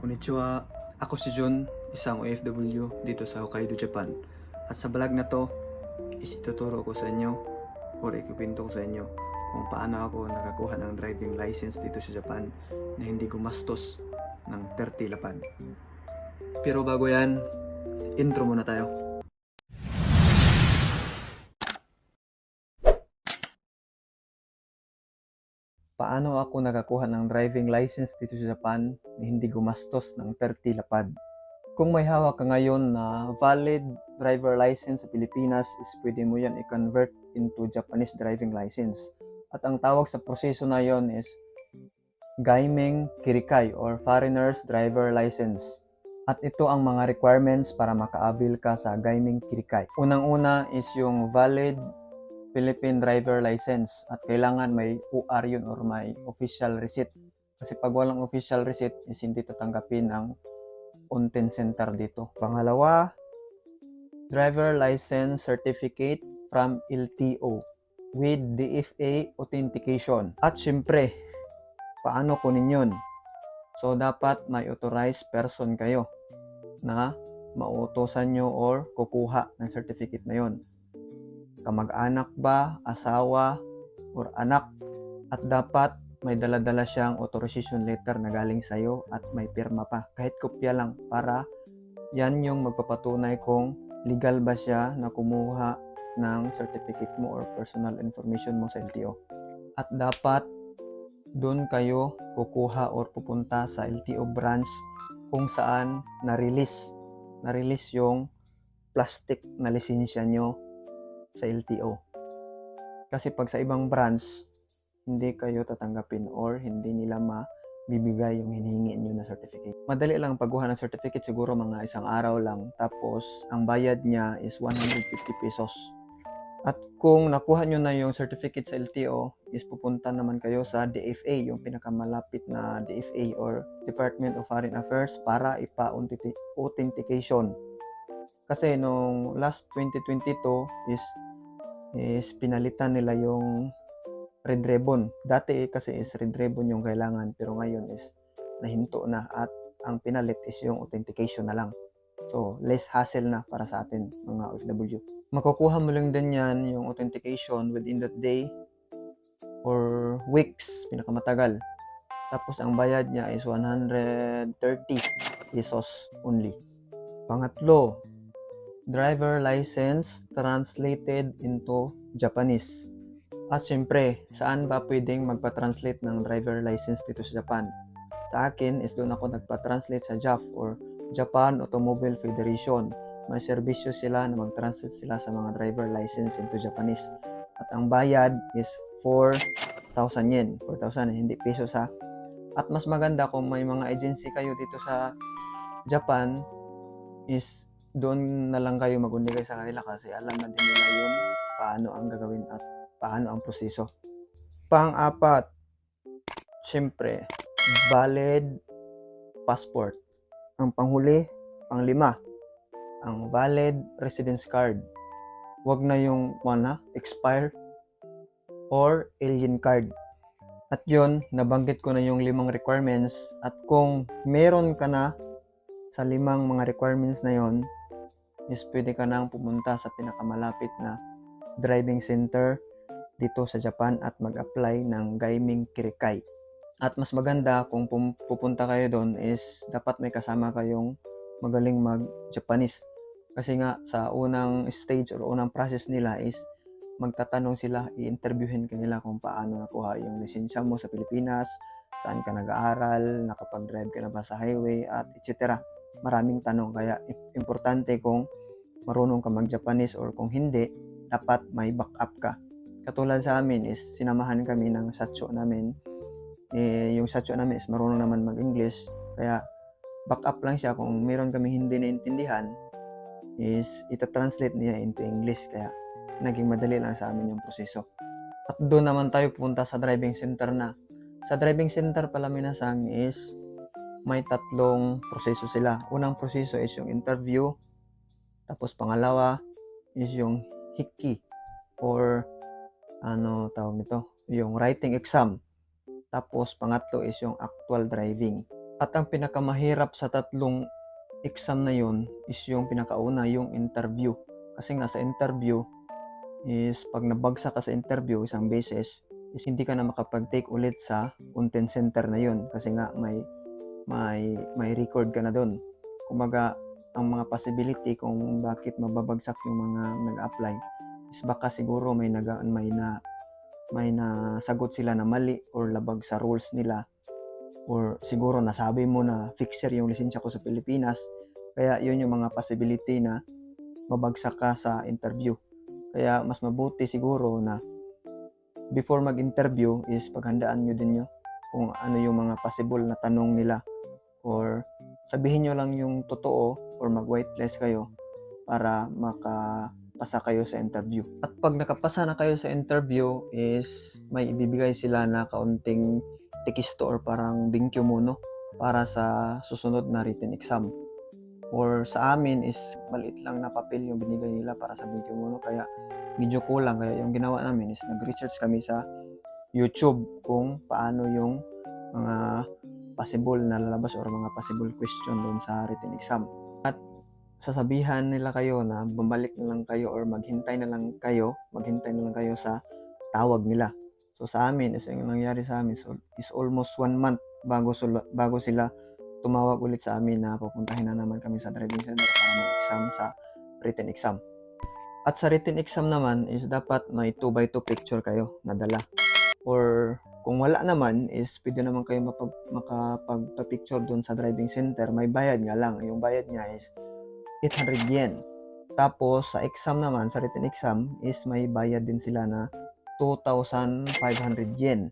Konnichiwa, ako si Jun, isang OFW dito sa Hokkaido, Japan. At sa vlog na to, ituturo ko sa inyo o ikukwento ko sa inyo kung paano ako nakakuha ng driving license dito sa Japan na hindi gumastos ng 30 lapad. Pero bago yan, intro muna tayo. Paano ako nakakuha ng driving license dito sa Japan na hindi gumastos ng 30 lapad? Kung may hawak ka ngayon na valid driver license sa Pilipinas, is pwede mo yan i-convert into Japanese driving license. At ang tawag sa proseso na yon is Gaimeng Kirikai or Foreigner's Driver License. At ito ang mga requirements para maka-avail ka sa Gaimeng Kirikai. Unang-una is yung valid Philippine driver license at kailangan may UR yun or may official receipt. Kasi pag walang official receipt is hindi tatanggapin ang Onten Center dito. Pangalawa, driver license certificate from LTO with DFA authentication. At syempre, paano kunin yun? So, dapat may authorized person kayo na mauutosan nyo or kukuha ng certificate na yun. Kamag-anak ba, asawa, or anak. At dapat may dala-dala siyang authorization letter na galing sa'yo at may pirma pa. Kahit kopya lang para yan yung magpapatunay kung legal ba siya na kumuha ng certificate mo or personal information mo sa LTO. At dapat doon kayo kukuha or pupunta sa LTO branch kung saan na-release yung plastic na lisensya nyo sa LTO. Kasi pag sa ibang branch, hindi kayo tatanggapin or hindi nila mabibigay yung hinihingi nyo na certificate. Madali lang pagkuha ng certificate, siguro mga isang araw lang. Tapos, ang bayad niya is 150 pesos. At kung nakuha nyo na yung certificate sa LTO, is pupunta naman kayo sa DFA, yung pinakamalapit na DFA or Department of Foreign Affairs para ipa-authentication. Kasi nung last 2022 is pinalitan nila yung red ribbon. Dati kasi is red ribbon yung kailangan, pero ngayon is nahinto na at ang pinalit is yung authentication na lang. So, less hassle na para sa atin mga OFW. Makukuha mo lang din yan yung authentication within that day or weeks, pinakamatagal. Tapos ang bayad niya is 130 pesos only. Pangatlo, driver license translated into Japanese. At syempre, saan ba pwedeng magpa-translate ng driver license dito sa Japan? Sa akin is doon ako nagpa-translate sa JAF or Japan Automobile Federation. May serbisyo sila na mag-translate sila sa mga driver license into Japanese. At ang bayad is 4,000 yen. 4,000 hindi pesos ha. At mas maganda kung may mga agency kayo dito sa Japan is doon na lang kayo mag-unigay sa kanila kasi alam na din nila yun paano ang gagawin at paano ang proseso. Pang-apat, syempre, valid passport. Ang panghuli, pang-lima, ang valid residence card. Huwag na yung expired or alien card. At yun, nabanggit ko na yung 5 requirements at kung meron ka na sa 5 mga requirements na yon, is pwede ka nang pumunta sa pinakamalapit na driving center dito sa Japan at mag-apply ng Gaimeng Kirikai. At mas maganda kung pupunta kayo doon is dapat may kasama kayong magaling mag-Japanese. Kasi nga sa unang stage or unang process nila is magtatanong sila, i-interviewin ka nila kung paano nakuha yung lisensya mo sa Pilipinas, saan ka nag-aaral, nakapag-drive ka na ba sa highway, at etc. Maraming tanong, kaya importante kung marunong ka mag-Japanese or kung hindi, dapat may backup ka. Katulad sa amin is sinamahan kami ng satcho namin. Yung satcho namin is marunong naman mag-English, kaya backup lang siya kung meron kami hindi naintindihan is ita-translate niya into English, kaya naging madali lang sa amin yung proseso. At doon naman tayo pupunta sa driving center na. Sa driving center pala minasang is may 3 proseso sila. Unang proseso is yung interview, tapos pangalawa is yung hikki or tawag nito, yung writing exam. Tapos pangatlo is yung actual driving. At ang pinakamahirap sa tatlong exam na yun is yung pinakauna, yung interview. Kasi nga sa interview is pag nabagsak ka sa interview isang beses, is hindi ka na makapag-take ulit sa content center na yun kasi nga may record ka na doon. Kumaga, ang mga possibility kung bakit mababagsak yung mga nag-apply is baka siguro may nasagot sila na mali or labag sa rules nila, or siguro nasabi mo na fixer yung lisensya ko sa Pilipinas, kaya yun yung mga possibility na mabagsak ka sa interview. Kaya mas mabuti siguro na before mag-interview is paghandaan nyo din nyo kung ano yung mga possible na tanong nila, or sabihin nyo lang yung totoo or mag-whitelist kayo para makapasa kayo sa interview. At pag nakapasa na kayo sa interview is may ibibigay sila na kaunting tekisto or parang bingkyo muno para sa susunod na written exam. Or sa amin is maliit lang na papel yung binigay nila para sa bingkyo muno, kaya medyo kulang. Kaya yung ginawa namin is nag-research kami sa YouTube kung paano yung mga possible na lalabas or mga possible question doon sa written exam. At sasabihan nila kayo na bumalik na lang kayo or maghintay na lang kayo sa tawag nila. So sa amin is yung nangyari sa amin is almost 1 month bago sila tumawag ulit sa amin na pupuntahin na naman kami sa driving center para mag-exam sa written exam. At sa written exam naman is dapat may 2x2 picture kayo na dala. Or kung wala naman is pwede naman kayo makapagpa-picture doon sa driving center. May bayad nga lang. Yung bayad niya is 800 yen. Tapos sa exam naman, sa written exam is may bayad din sila na 2,500 yen.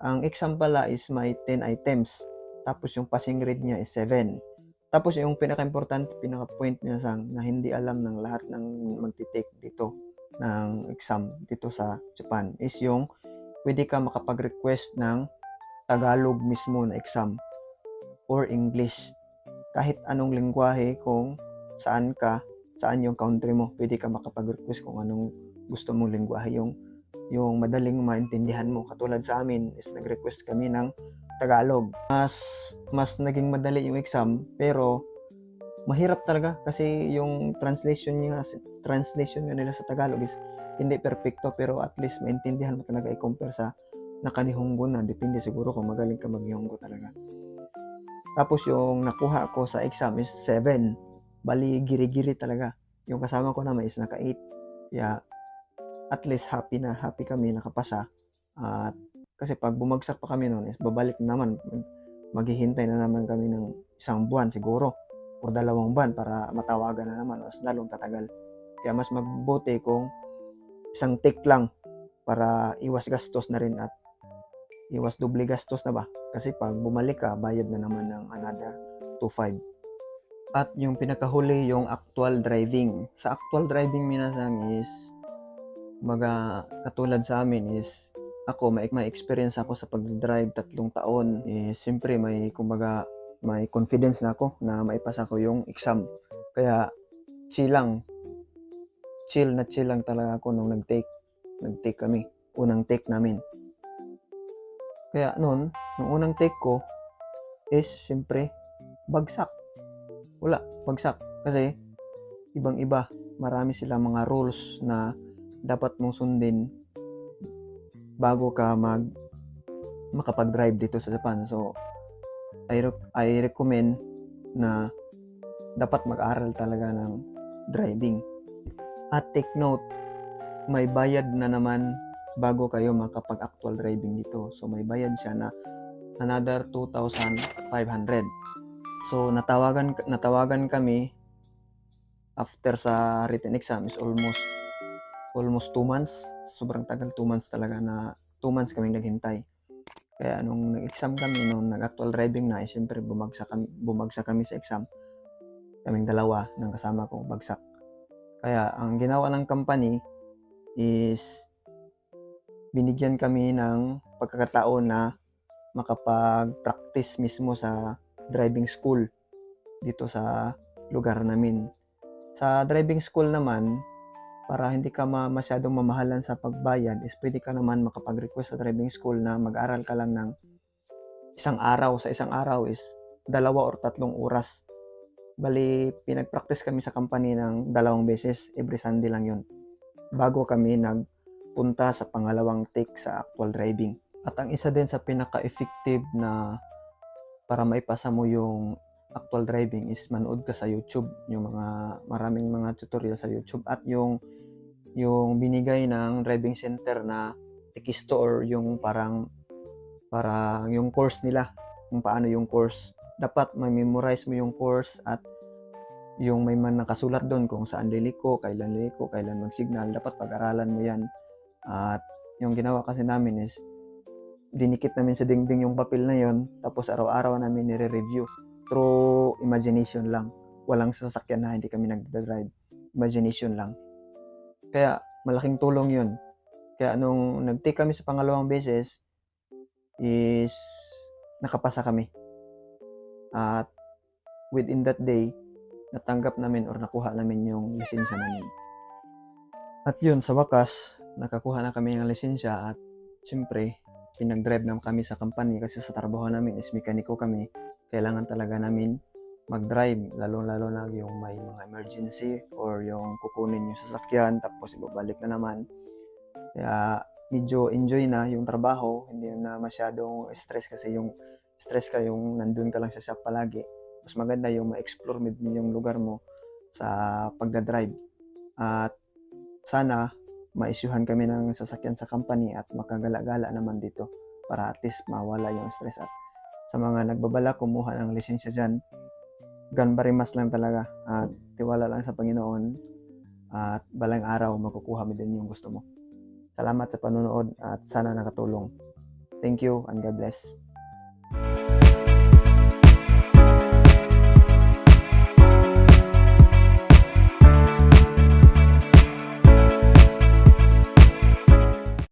Ang exam pala is may 10 items. Tapos yung passing grade niya is 7. Tapos yung pinaka-importante, pinaka-point niya na hindi alam ng lahat ng magti-take dito ng exam dito sa Japan is yung pwede ka makapag-request ng Tagalog mismo na exam or English. Kahit anong lengguwahe, kung saan yung country mo, pwede ka makapag-request kung anong gusto mong lengguwahe, yung madaling maintindihan mo. Katulad sa amin is nag-request kami ng Tagalog. Mas naging madali yung exam, pero mahirap talaga kasi yung translation nga nila sa Tagalog is hindi perfecto, pero at least maintindihan mo talaga i-compare sa nakanihongo na. Depende siguro kung magaling ka mag-Nihongo talaga. Tapos yung nakuha ko sa exam is 7. Bali, giri-giri talaga. Yung kasama ko naman is naka 8. Kaya at least happy kami nakapasa. At kasi pag bumagsak pa kami noon is babalik naman, maghihintay na naman kami ng 1 buwan siguro o 2 buwan para matawagan na naman, mas lalong tatagal. Kaya mas mabuti kung 1 take lang para iwas gastos na rin at iwas doble gastos na ba, kasi pag bumalik ka bayad na naman ng another 2,500. At yung pinakahuli, yung actual driving. Sa actual driving minasang is katulad sa amin is ako may experience ako sa pag-drive 3 taon. Siyempre may confidence na ako na maipasa ko yung exam. Kaya chill lang talaga ako nung nag-take kami, unang take namin. Kaya nung unang take ko is siyempre bagsak kasi ibang-iba, marami silang mga rules na dapat mong sundin bago ka makapag-drive dito sa Japan. So I recommend na dapat mag-aral talaga ng driving. At take note, may bayad na naman bago kayo makapag-actual driving dito. So may bayad siya na another 2,500. So natawagan kami after sa written exam is almost 2 months. Sobrang tagal, 2 months talaga, na 2 months kaming naghintay. Kaya nung nag-exam kami, nung nag-actual driving na, siyempre bumagsak kami sa exam. Kaming dalawa ng kasama ko bagsak. Kaya ang ginawa ng company is binigyan kami ng pagkakataon na makapag-practice mismo sa driving school dito sa lugar namin. Sa driving school naman, para hindi ka masyadong mamahalan sa pagbayad, is pwede ka naman makapag-request sa driving school na mag-aral ka lang ng 1 araw. Sa 1 araw is 2 or 3 oras. Bali, pinag-practice kami sa company ng 2 beses, every Sunday lang yun, bago kami nagpunta sa pangalawang take sa actual driving. At ang isa din sa pinaka-effective na para maipasa mo yung actual driving is manood ka sa YouTube, yung maraming mga tutorial sa YouTube, at yung binigay ng driving center na tekisto or yung parang yung course nila, kung paano yung course. Dapat ma-memorize mo yung course at yung may man nakasulat doon kung saan liliko, kailan mag-signal, dapat pag-aralan mo yan. At yung ginawa kasi namin is dinikit namin sa dingding yung papel na yon, tapos araw-araw namin nire-review through imagination lang. Walang sasakyan na hindi kami nagda-drive. Imagination lang. Kaya malaking tulong yun. Kaya nung nag-take kami sa pangalawang beses is nakapasa kami. At within that day, natanggap namin or nakuha namin yung lisensya namin. At yun, sa wakas, nakakuha na kami ng lisensya at siyempre, pinag-drive na kami sa company kasi sa trabaho namin is mekaniko kami. Kailangan talaga namin mag-drive, lalo-lalo na yung may mga emergency or yung kukunin yung sasakyan tapos ibabalik na naman. Kaya medyo enjoy na yung trabaho, hindi na masyadong stress kasi yung stress ka yung nandun ka lang sa shop palagi. Mas maganda yung ma-explore mo yung lugar mo sa pagdadrive. At sana ma-issuehan kami ng sasakyan sa company at makagala-gala naman dito para at least mawala yung stress. At sa mga nagbabala kumuha ng lisensya dyan, ganbarimas lang talaga at tiwala lang sa Panginoon at balang araw makukuha mo din yung gusto mo. Salamat sa panonood at sana nakatulong. Thank you and God bless.